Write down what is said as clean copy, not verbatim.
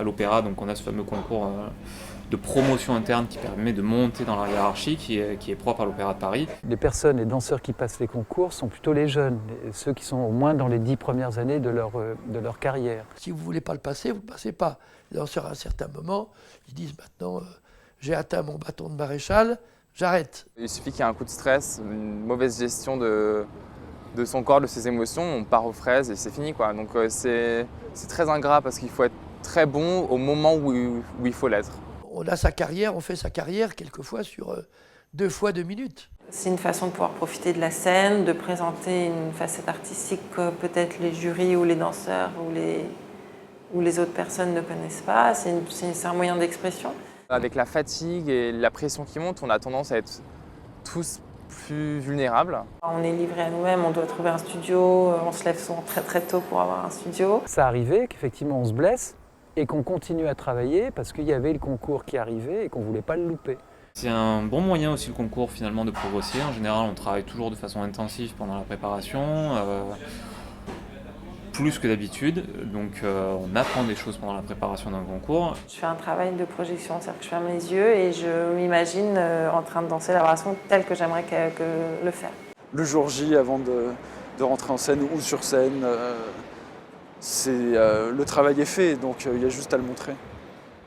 l'opéra, donc on a ce fameux concours de promotion interne qui permet de monter dans la hiérarchie, qui est propre à l'Opéra de Paris. Les personnes, les danseurs qui passent les concours sont plutôt les jeunes, ceux qui sont au moins dans les 10 premières années de leur carrière. Si vous ne voulez pas le passer, vous ne le passez pas. Les danseurs, à un certain moment, ils disent maintenant, j'ai atteint mon bâton de maréchal, j'arrête. Il suffit qu'il y ait un coup de stress, une mauvaise gestion de son corps, de ses émotions, on part aux fraises et c'est fini, quoi. Donc c'est très ingrat parce qu'il faut être très bon au moment où il faut l'être. On a sa carrière, on fait sa carrière quelquefois sur 2 fois 2 minutes. C'est une façon de pouvoir profiter de la scène, de présenter une facette artistique que peut-être les jurys ou les danseurs ou les autres personnes ne connaissent pas. C'est un moyen d'expression. Avec la fatigue et la pression qui monte, on a tendance à être tous plus vulnérables. On est livré à nous-mêmes, on doit trouver un studio, on se lève souvent très très tôt pour avoir un studio. Ça arrivait qu'effectivement on se blesse et qu'on continue à travailler parce qu'il y avait le concours qui arrivait et qu'on ne voulait pas le louper. C'est un bon moyen aussi le concours finalement de progresser. En général, on travaille toujours de façon intensive pendant la préparation, plus que d'habitude. Donc on apprend des choses pendant la préparation d'un concours. Je fais un travail de projection, c'est-à-dire que je ferme les yeux et je m'imagine en train de danser la variation telle que j'aimerais le faire. Le jour J, avant de rentrer en scène ou sur scène, le travail est fait, donc il y a juste à le montrer.